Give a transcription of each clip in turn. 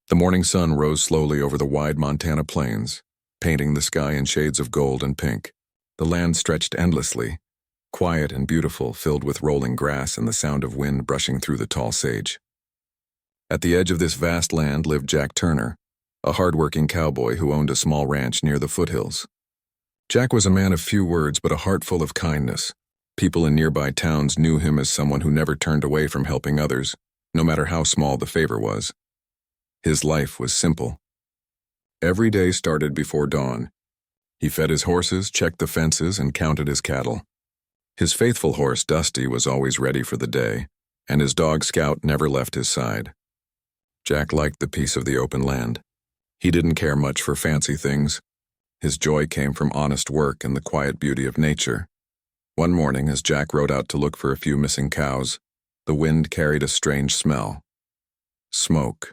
The morning sun rose slowly over the wide Montana plains, painting the sky in shades of gold and pink. The land stretched endlessly, quiet and beautiful, filled with rolling grass and the sound of wind brushing through the tall sage. At the edge of this vast land lived Jack Turner, a hard-working cowboy who owned a small ranch near the foothills. Jack was a man of few words but a heart full of kindness. People in nearby towns knew him as someone who never turned away from helping others, no matter how small the favor was. His life was simple. Every day started before dawn. He fed his horses, checked the fences, and counted his cattle. His faithful horse, Dusty, was always ready for the day, and his dog, Scout, never left his side. Jack liked the peace of the open land. He didn't care much for fancy things. His joy came from honest work and the quiet beauty of nature. One morning, as Jack rode out to look for a few missing cows, the wind carried a strange smell. Smoke.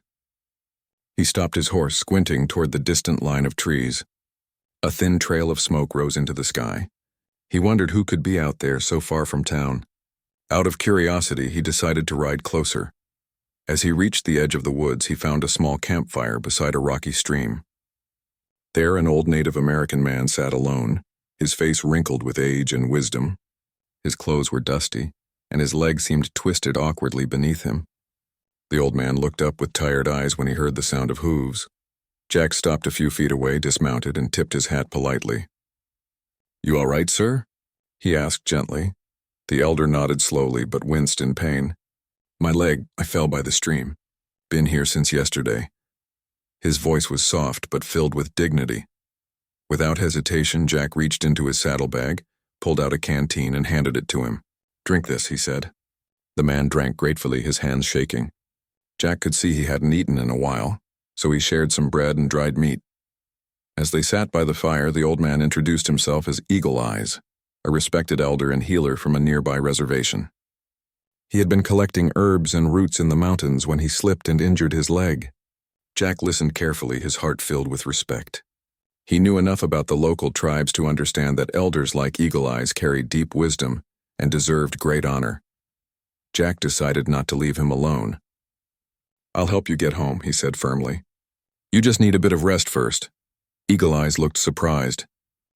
He stopped his horse, squinting toward the distant line of trees. A thin trail of smoke rose into the sky. He wondered who could be out there so far from town. Out of curiosity, he decided to ride closer. As he reached the edge of the woods, he found a small campfire beside a rocky stream. There, an old Native American man sat alone, his face wrinkled with age and wisdom. His clothes were dusty, and his legs seemed twisted awkwardly beneath him. The old man looked up with tired eyes when he heard the sound of hooves. Jack stopped a few feet away, dismounted, and tipped his hat politely. "You all right, sir?" he asked gently. The elder nodded slowly but winced in pain. "My leg, I fell by the stream. Been here since yesterday." His voice was soft but filled with dignity. Without hesitation, Jack reached into his saddlebag, pulled out a canteen, and handed it to him. "Drink this," he said. The man drank gratefully, his hands shaking. Jack could see he hadn't eaten in a while, so he shared some bread and dried meat. As they sat by the fire, the old man introduced himself as Eagle Eyes, a respected elder and healer from a nearby reservation. He had been collecting herbs and roots in the mountains when he slipped and injured his leg. Jack listened carefully, his heart filled with respect. He knew enough about the local tribes to understand that elders like Eagle Eyes carried deep wisdom and deserved great honor. Jack decided not to leave him alone. "I'll help you get home," he said firmly. "You just need a bit of rest first." Eagle Eyes looked surprised.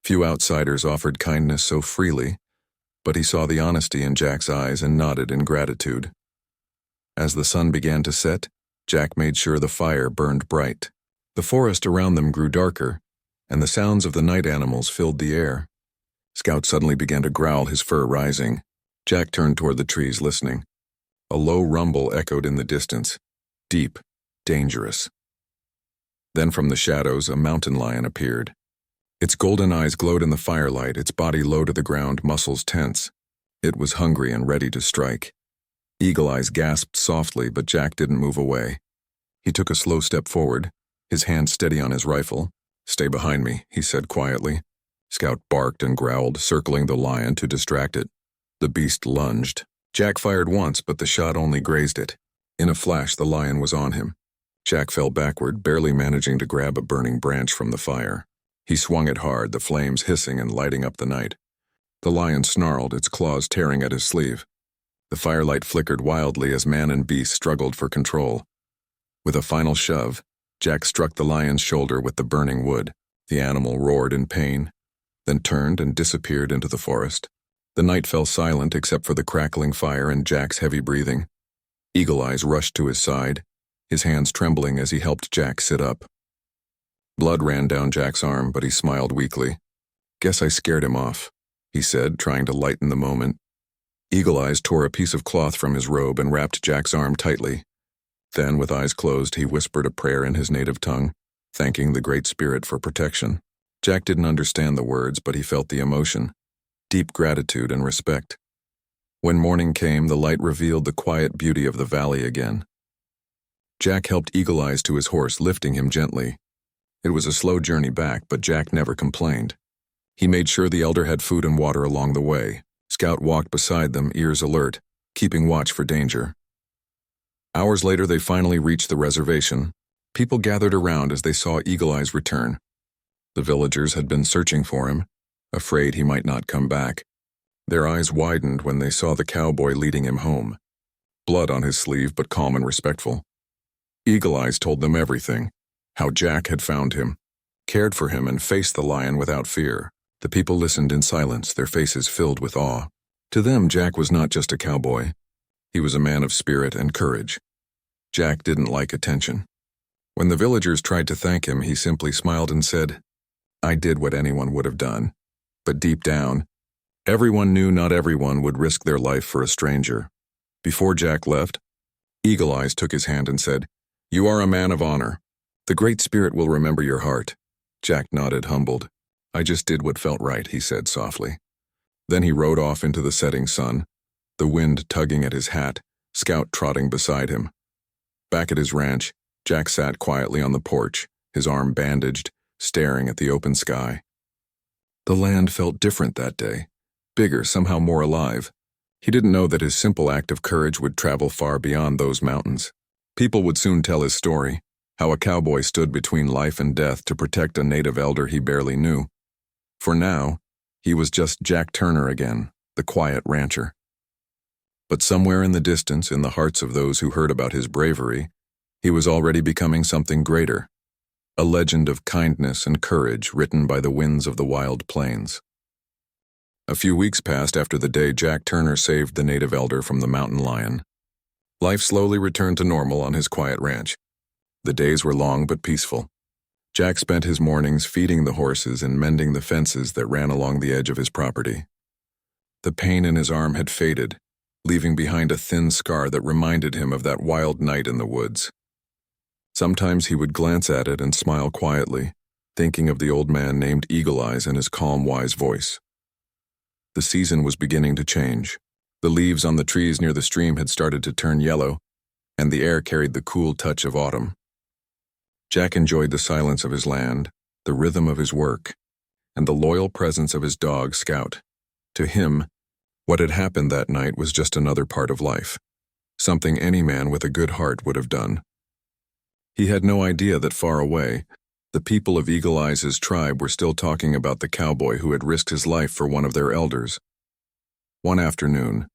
Few outsiders offered kindness so freely, but he saw the honesty in Jack's eyes and nodded in gratitude. As the sun began to set, Jack made sure the fire burned bright. The forest around them grew darker, and the sounds of the night animals filled the air. Scout suddenly began to growl, his fur rising. Jack turned toward the trees, listening. A low rumble echoed in the distance, deep, dangerous. Then from the shadows, a mountain lion appeared. Its golden eyes glowed in the firelight, its body low to the ground, muscles tense. It was hungry and ready to strike. Eagle Eyes gasped softly, but Jack didn't move away. He took a slow step forward, his hand steady on his rifle. "Stay behind me," he said quietly. Scout barked and growled, circling the lion to distract it. The beast lunged. Jack fired once, but the shot only grazed it. In a flash, the lion was on him. Jack fell backward, barely managing to grab a burning branch from the fire. He swung it hard, the flames hissing and lighting up the night. The lion snarled, its claws tearing at his sleeve. The firelight flickered wildly as man and beast struggled for control. With a final shove, Jack struck the lion's shoulder with the burning wood. The animal roared in pain, then turned and disappeared into the forest. The night fell silent except for the crackling fire and Jack's heavy breathing. Eagle Eyes rushed to his side, his hands trembling as he helped Jack sit up. Blood ran down Jack's arm, but he smiled weakly. "Guess I scared him off," he said, trying to lighten the moment. Eagle Eyes tore a piece of cloth from his robe and wrapped Jack's arm tightly. Then, with eyes closed, he whispered a prayer in his native tongue, thanking the Great Spirit for protection. Jack didn't understand the words, but he felt the emotion, deep gratitude and respect. When morning came, the light revealed the quiet beauty of the valley again. Jack helped Eagle Eyes to his horse, lifting him gently. It was a slow journey back, but Jack never complained. He made sure the elder had food and water along the way. Scout walked beside them, ears alert, keeping watch for danger. Hours later, they finally reached the reservation. People gathered around as they saw Eagle Eyes return. The villagers had been searching for him, afraid he might not come back. Their eyes widened when they saw the cowboy leading him home, blood on his sleeve but calm and respectful. Eagle Eyes told them everything, how Jack had found him, cared for him, and faced the lion without fear. The people listened in silence, their faces filled with awe. To them, Jack was not just a cowboy. He was a man of spirit and courage. Jack didn't like attention. When the villagers tried to thank him, he simply smiled and said, "I did what anyone would have done." But deep down, everyone knew not everyone would risk their life for a stranger. Before Jack left, Eagle Eyes took his hand and said, "You are a man of honor. The Great Spirit will remember your heart." Jack nodded, humbled. "I just did what felt right," he said softly. Then he rode off into the setting sun, the wind tugging at his hat, Scout trotting beside him. Back at his ranch, Jack sat quietly on the porch, his arm bandaged, staring at the open sky. The land felt different that day, bigger, somehow more alive. He didn't know that his simple act of courage would travel far beyond those mountains. People would soon tell his story, how a cowboy stood between life and death to protect a native elder he barely knew. For now, he was just Jack Turner again, the quiet rancher. But somewhere in the distance, in the hearts of those who heard about his bravery, he was already becoming something greater, a legend of kindness and courage written by the winds of the wild plains. A few weeks passed after the day Jack Turner saved the native elder from the mountain lion. Life slowly returned to normal on his quiet ranch. The days were long but peaceful. Jack spent his mornings feeding the horses and mending the fences that ran along the edge of his property. The pain in his arm had faded, leaving behind a thin scar that reminded him of that wild night in the woods. Sometimes he would glance at it and smile quietly, thinking of the old man named Eagle Eyes and his calm, wise voice. The season was beginning to change. The leaves on the trees near the stream had started to turn yellow, and the air carried the cool touch of autumn. Jack enjoyed the silence of his land, the rhythm of his work, and the loyal presence of his dog, Scout. To him, what had happened that night was just another part of life, something any man with a good heart would have done. He had no idea that far away, the people of Eagle Eyes' tribe were still talking about the cowboy who had risked his life for one of their elders. One afternoon,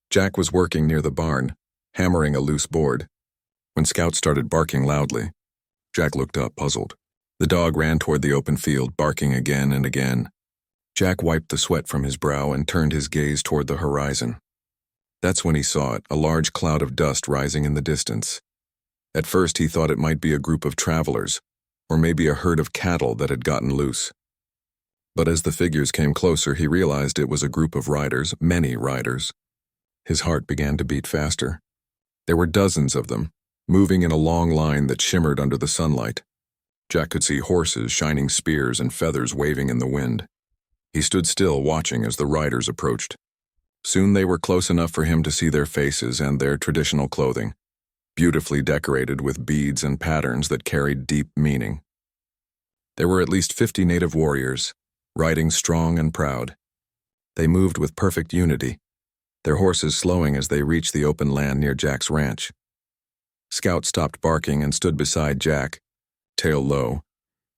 Jack was working near the barn, hammering a loose board, when Scout started barking loudly. Jack looked up, puzzled. The dog ran toward the open field, barking again and again. Jack wiped the sweat from his brow and turned his gaze toward the horizon. That's when he saw it, a large cloud of dust rising in the distance. At first he thought it might be a group of travelers, or maybe a herd of cattle that had gotten loose. But as the figures came closer, he realized it was a group of riders, many riders. His heart began to beat faster. There were dozens of them, moving in a long line that shimmered under the sunlight. Jack could see horses, shining spears, and feathers waving in the wind. He stood still, watching as the riders approached. Soon they were close enough for him to see their faces and their traditional clothing, beautifully decorated with beads and patterns that carried deep meaning. There were at least 50 native warriors, riding strong and proud. They moved with perfect unity, their horses slowing as they reached the open land near Jack's ranch. Scout stopped barking and stood beside Jack, tail low,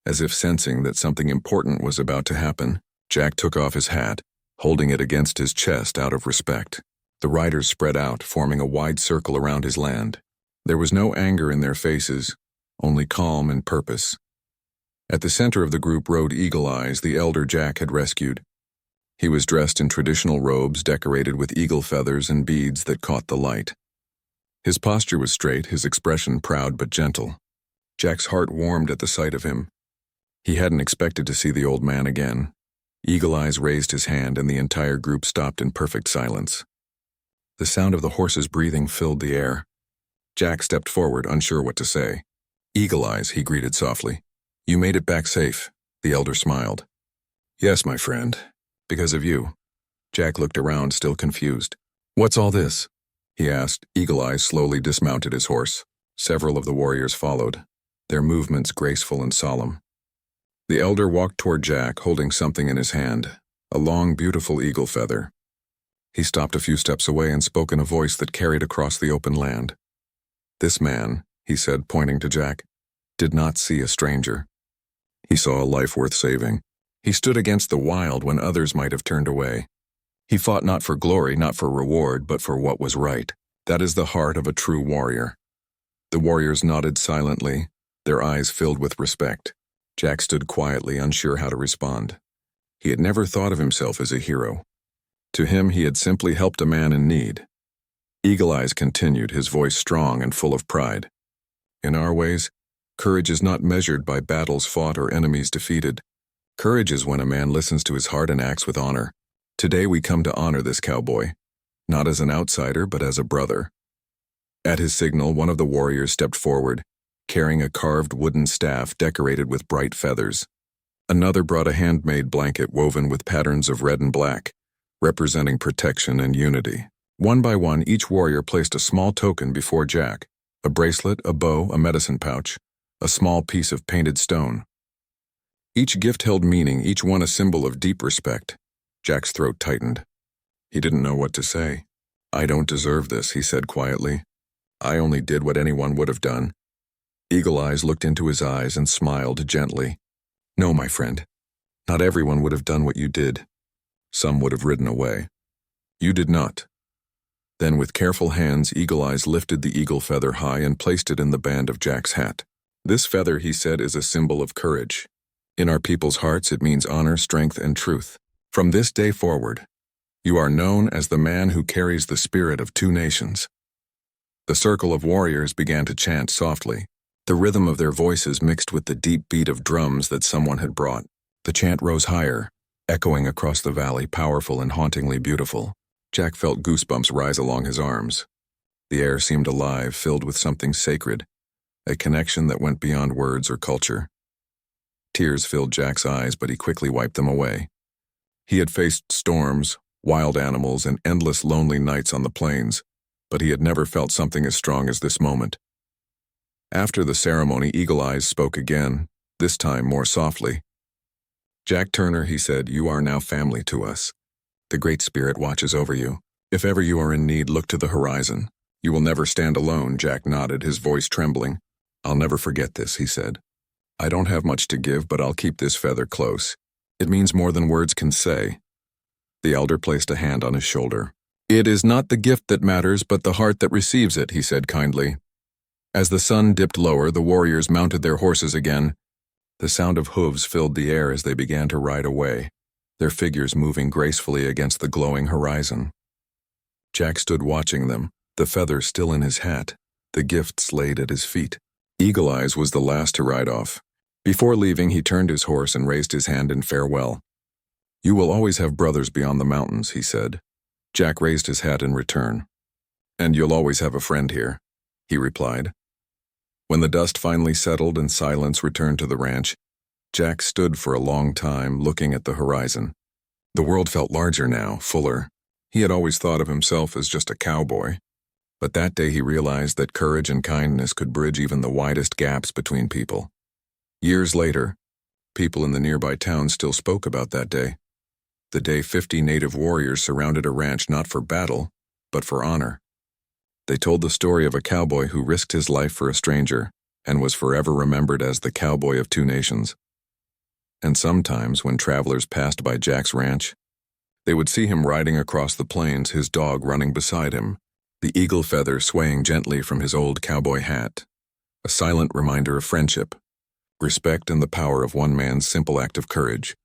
as if sensing that something important was about to happen. Jack took off his hat, holding it against his chest out of respect. The riders spread out, forming a wide circle around his land. There was no anger in their faces, only calm and purpose. At the center of the group rode Eagle Eyes, the elder Jack had rescued. He was dressed in traditional robes decorated with eagle feathers and beads that caught the light. His posture was straight, his expression proud but gentle. Jack's heart warmed at the sight of him. He hadn't expected to see the old man again. Eagle Eyes raised his hand and the entire group stopped in perfect silence. The sound of the horses' breathing filled the air. Jack stepped forward, unsure what to say. "Eagle Eyes," he greeted softly. "You made it back safe." The elder smiled. "Yes, my friend. Because of you." Jack looked around, still confused. "What's all this?" he asked. Eagle Eyes slowly dismounted his horse. Several of the warriors followed, their movements graceful and solemn. The elder walked toward Jack, holding something in his hand, a long, beautiful eagle feather. He stopped a few steps away and spoke in a voice that carried across the open land. "This man," he said, pointing to Jack, "did not see a stranger. He saw a life worth saving. He stood against the wild when others might have turned away. He fought not for glory, not for reward, but for what was right. That is the heart of a true warrior." The warriors nodded silently, their eyes filled with respect. Jack stood quietly, unsure how to respond. He had never thought of himself as a hero. To him, he had simply helped a man in need. Eagle Eyes continued, his voice strong and full of pride. In our ways, courage is not measured by battles fought or enemies defeated. Courage is when a man listens to his heart and acts with honor. Today we come to honor this cowboy, not as an outsider, but as a brother. At his signal, one of the warriors stepped forward, carrying a carved wooden staff decorated with bright feathers. Another brought a handmade blanket woven with patterns of red and black, representing protection and unity. One by one, each warrior placed a small token before Jack: a bracelet, a bow, a medicine pouch, a small piece of painted stone. Each gift held meaning, each one a symbol of deep respect. Jack's throat tightened. He didn't know what to say. "I don't deserve this," he said quietly. "I only did what anyone would have done." Eagle Eyes looked into his eyes and smiled gently. "No, my friend. Not everyone would have done what you did. Some would have ridden away. You did not." Then with careful hands, Eagle Eyes lifted the eagle feather high and placed it in the band of Jack's hat. "This feather," he said, "is a symbol of courage. In our people's hearts, it means honor, strength, and truth. From this day forward, you are known as the man who carries the spirit of two nations." The circle of warriors began to chant softly. The rhythm of their voices mixed with the deep beat of drums that someone had brought. The chant rose higher, echoing across the valley, powerful and hauntingly beautiful. Jack felt goosebumps rise along his arms. The air seemed alive, filled with something sacred, a connection that went beyond words or culture. Tears filled Jack's eyes, but he quickly wiped them away. He had faced storms, wild animals, and endless lonely nights on the plains, but he had never felt something as strong as this moment. After the ceremony, Eagle Eyes spoke again, this time more softly. "Jack Turner," he said, "you are now family to us. The Great Spirit watches over you. If ever you are in need, look to the horizon. You will never stand alone." Jack nodded, his voice trembling. "I'll never forget this," he said. "I don't have much to give, but I'll keep this feather close. It means more than words can say." The elder placed a hand on his shoulder. "It is not the gift that matters, but the heart that receives it," he said kindly. As the sun dipped lower, the warriors mounted their horses again. The sound of hooves filled the air as they began to ride away, their figures moving gracefully against the glowing horizon. Jack stood watching them, the feather still in his hat, the gifts laid at his feet. Eagle Eyes was the last to ride off. Before leaving, he turned his horse and raised his hand in farewell. "You will always have brothers beyond the mountains," he said. Jack raised his hat in return. "And you'll always have a friend here," he replied. When the dust finally settled and silence returned to the ranch, Jack stood for a long time, looking at the horizon. The world felt larger now, fuller. He had always thought of himself as just a cowboy, but that day he realized that courage and kindness could bridge even the widest gaps between people. Years later, people in the nearby town still spoke about that day. The day 50 native warriors surrounded a ranch not for battle, but for honor. They told the story of a cowboy who risked his life for a stranger and was forever remembered as the cowboy of two nations. And sometimes, when travelers passed by Jack's ranch, they would see him riding across the plains, his dog running beside him, the eagle feather swaying gently from his old cowboy hat, a silent reminder of friendship, respect, and the power of one man's simple act of courage.